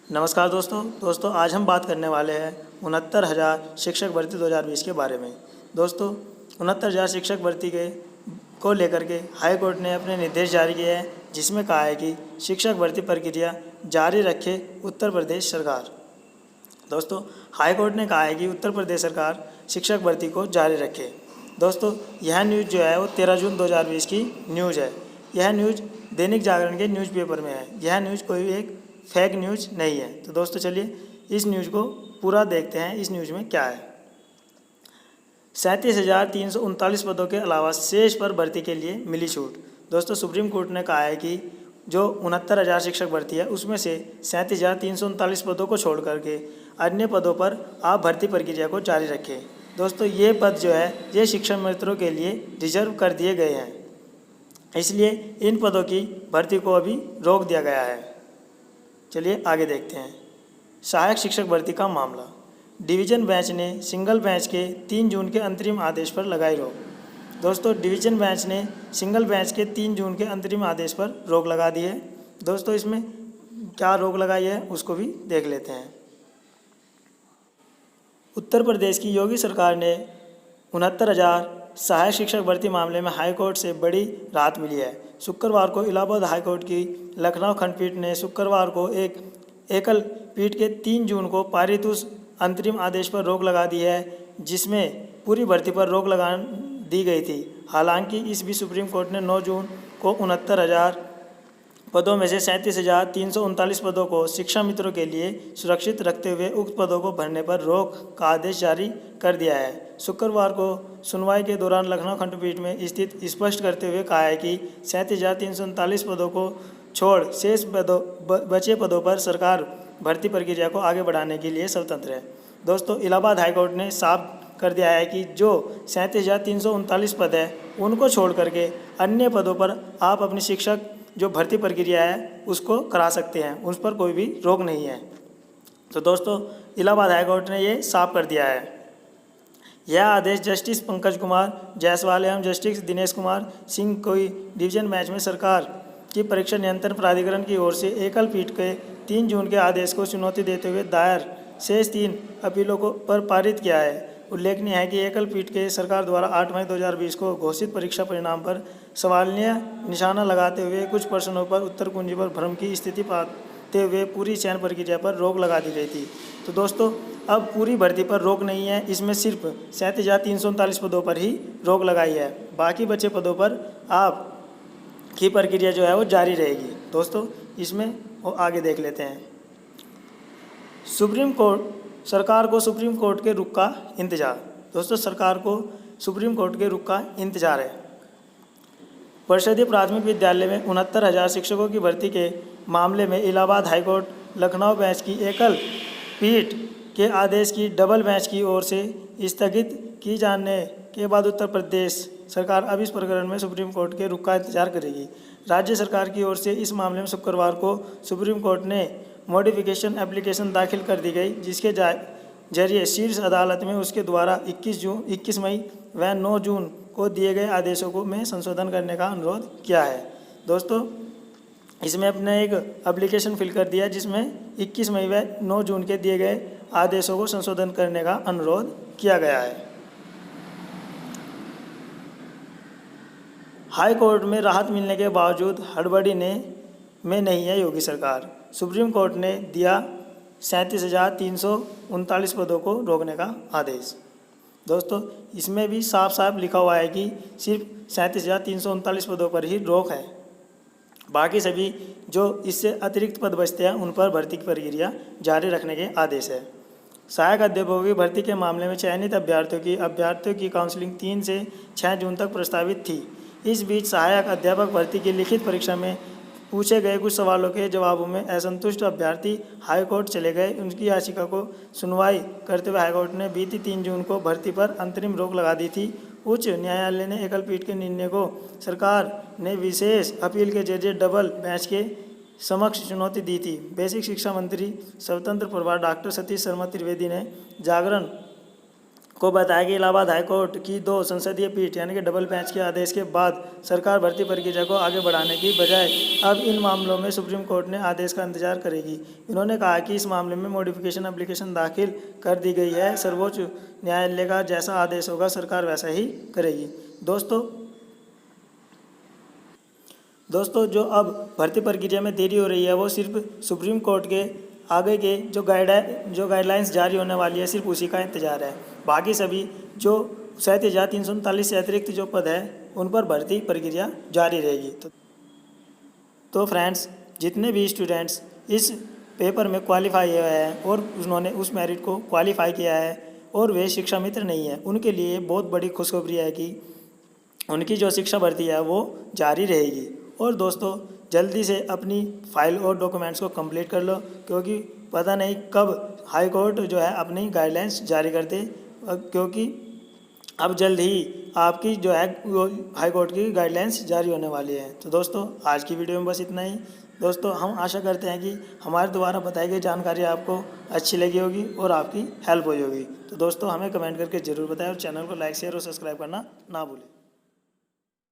नमस्कार दोस्तों आज हम बात करने वाले हैं 69,000 शिक्षक भर्ती 2020 के बारे में। दोस्तों 69,000 शिक्षक भर्ती के को लेकर के हाई कोर्ट ने अपने निर्देश जारी किए हैं, जिसमें कहा है कि शिक्षक भर्ती प्रक्रिया जारी रखे उत्तर प्रदेश सरकार। दोस्तों हाई कोर्ट ने कहा है कि उत्तर प्रदेश सरकार शिक्षक भर्ती को जारी रखे। दोस्तों यह न्यूज़ जो है वो 13 जून 2020 की न्यूज़ है। यह न्यूज़ दैनिक जागरण के न्यूज़पेपर में है। यह न्यूज़ कोई एक फेक न्यूज़ नहीं है। तो दोस्तों चलिए इस न्यूज़ को पूरा देखते हैं। इस न्यूज़ में क्या है। 37,339 पदों के अलावा शेष पर भर्ती के लिए मिली छूट। दोस्तों सुप्रीम कोर्ट ने कहा है कि जो 69,000 शिक्षक भर्ती है उसमें से 37,339 पदों को छोड़ करके अन्य पदों पर आप भर्ती प्रक्रिया को जारी रखें। दोस्तों ये पद जो है ये शिक्षण मित्रों के लिए रिजर्व कर दिए गए हैं, इसलिए इन पदों की भर्ती को अभी रोक दिया गया है। चलिए आगे देखते हैं। सहायक शिक्षक भर्ती का मामला। डिवीज़न बेंच ने सिंगल बेंच के 3 जून के अंतरिम आदेश पर लगाई रोक। दोस्तों डिवीज़न बेंच ने सिंगल बेंच के 3 जून के अंतरिम आदेश पर रोक लगा दी है। दोस्तों इसमें क्या रोक लगाई है उसको भी देख लेते हैं। उत्तर प्रदेश की योगी सरकार ने 69,000 सहायक शिक्षक भर्ती मामले में हाईकोर्ट से बड़ी राहत मिली है। शुक्रवार को इलाहाबाद हाईकोर्ट की लखनऊ खंडपीठ ने शुक्रवार को एक एकल पीठ के 3 जून को पारित उस अंतरिम आदेश पर रोक लगा दी है, जिसमें पूरी भर्ती पर रोक लगा दी गई थी। हालांकि इस बीच सुप्रीम कोर्ट ने 9 जून को 69,000 पदों में से 37,339 पदों को शिक्षा मित्रों के लिए सुरक्षित रखते हुए उक्त पदों को भरने पर रोक का आदेश जारी कर दिया है। शुक्रवार को सुनवाई के दौरान लखनऊ खंडपीठ में स्थित स्पष्ट करते हुए कहा है कि 37,339 पदों को छोड़ शेष बचे पदों पर सरकार भर्ती प्रक्रिया को आगे बढ़ाने के लिए स्वतंत्र है। दोस्तों इलाहाबाद हाईकोर्ट ने साफ कर दिया है कि जो 37,339 पद है उनको छोड़ करके अन्य पदों पर आप अपनी शिक्षक जो भर्ती प्रक्रिया है उसको करा सकते हैं, उस पर कोई भी रोक नहीं है। तो दोस्तों इलाहाबाद हाईकोर्ट ने ये साफ कर दिया है। यह आदेश जस्टिस पंकज कुमार जायसवाल एवं जस्टिस दिनेश कुमार सिंह कोई डिवीजन बेंच में सरकार की परीक्षा नियंत्रण प्राधिकरण की ओर से एकल पीठ के 3 जून के आदेश को चुनौती देते हुए दायर शेष 3 अपीलों को पर पारित किया है। उल्लेखनीय है कि एकल पीठ के सरकार द्वारा 8 मई 2020 को घोषित परीक्षा परिणाम पर सवालिया निशाना लगाते हुए कुछ प्रश्नों पर उत्तर कुंजी पर भ्रम की स्थिति पाते हुए पूरी चयन प्रक्रिया पर रोक लगा दी गई थी। तो दोस्तों अब पूरी भर्ती पर रोक नहीं है, इसमें सिर्फ 37,339 पदों पर ही रोक लगाई है। बाकी बचे पदों पर आप की प्रक्रिया जो है वो जारी रहेगी। दोस्तों इसमें वो आगे देख लेते हैं। सरकार को सुप्रीम कोर्ट के रुख का इंतजार। दोस्तों सरकार को सुप्रीम कोर्ट के रुख का इंतजार है। परिषदीय प्राथमिक विद्यालय में 69,000 शिक्षकों की भर्ती के मामले में इलाहाबाद हाईकोर्ट लखनऊ बेंच की एकल पीठ के आदेश की डबल बेंच की ओर से स्थगित की जाने के बाद उत्तर प्रदेश सरकार अब इस प्रकरण में सुप्रीम कोर्ट के रुख का इंतजार करेगी। राज्य सरकार की ओर से इस मामले में शुक्रवार को सुप्रीम कोर्ट ने मॉडिफिकेशन एप्लीकेशन दाखिल कर दी गई, जिसके जरिए शीर्ष अदालत में उसके द्वारा 21 मई व 9 जून को दिए गए आदेशों को में संशोधन करने का अनुरोध किया है। दोस्तों इसमें अपने एक एप्लीकेशन फिल कर दिया, जिसमें 21 मई व 9 जून के दिए गए आदेशों को संशोधन करने का अनुरोध किया गया है। हाई कोर्ट में राहत मिलने के बावजूद हड़बड़ी में नहीं है योगी सरकार। सुप्रीम कोर्ट ने दिया 37,339 पदों को रोकने का आदेश। दोस्तों इसमें भी साफ साफ लिखा हुआ है कि सिर्फ 37,339 पदों पर ही रोक है, बाकी सभी जो इससे अतिरिक्त पद बचते हैं उन पर भर्ती की प्रक्रिया जारी रखने के आदेश है। सहायक अध्यापकों की भर्ती के मामले में चयनित अभ्यर्थियों की काउंसलिंग 3 से 6 जून तक प्रस्तावित थी। इस बीच सहायक अध्यापक भर्ती की लिखित परीक्षा में पूछे गए कुछ सवालों के जवाबों में असंतुष्ट अभ्यर्थी हाईकोर्ट चले गए। उनकी याचिका को सुनवाई करते हुए हाईकोर्ट ने बीती 3 जून को भर्ती पर अंतरिम रोक लगा दी थी। उच्च न्यायालय ने एकल पीठ के निर्णय को सरकार ने विशेष अपील के जरिए डबल बेंच के समक्ष चुनौती दी थी। बेसिक शिक्षा मंत्री स्वतंत्र प्रभार डॉक्टर सतीश शर्मा त्रिवेदी ने जागरण को बताया कि इलाहाबाद हाईकोर्ट की 2 संसदीय पीठ यानी कि डबल बेंच के आदेश के बाद सरकार भर्ती प्रक्रिया को आगे बढ़ाने की बजाय अब इन मामलों में सुप्रीम कोर्ट ने आदेश का इंतजार करेगी। इन्होंने कहा कि इस मामले में मॉडिफिकेशन एप्लीकेशन दाखिल कर दी गई है। सर्वोच्च न्यायालय का जैसा आदेश होगा सरकार वैसा ही करेगी। दोस्तों जो अब भर्ती प्रक्रिया में देरी हो रही है वो सिर्फ सुप्रीम कोर्ट के आगे के जो गाइडलाइंस जारी होने वाली है सिर्फ उसी का इंतजार है। बाकी सभी जो 37,339 से अतिरिक्त जो पद है उन पर भर्ती प्रक्रिया जारी रहेगी। तो फ्रेंड्स, जितने भी स्टूडेंट्स इस पेपर में क्वालिफाई हुए हैं और उन्होंने उस मेरिट को क्वालिफाई किया है और वे शिक्षा मित्र नहीं है, उनके लिए बहुत बड़ी खुशखबरी है कि उनकी जो शिक्षा भर्ती है वो जारी रहेगी। और दोस्तों, जल्दी से अपनी फाइल और डॉक्यूमेंट्स को कंप्लीट कर लो, क्योंकि पता नहीं कब हाई कोर्ट जो है अपनी गाइडलाइंस जारी कर दे, क्योंकि अब जल्द ही आपकी जो है वो हाई कोर्ट की गाइडलाइंस जारी होने वाली है। तो दोस्तों, आज की वीडियो में बस इतना ही। दोस्तों, हम आशा करते हैं कि हमारे द्वारा बताई गई जानकारी आपको अच्छी लगी होगी और आपकी हेल्प हुई होगी। तो दोस्तों, हमें कमेंट करके ज़रूर बताएं और चैनल को लाइक शेयर और सब्सक्राइब करना ना भूलें।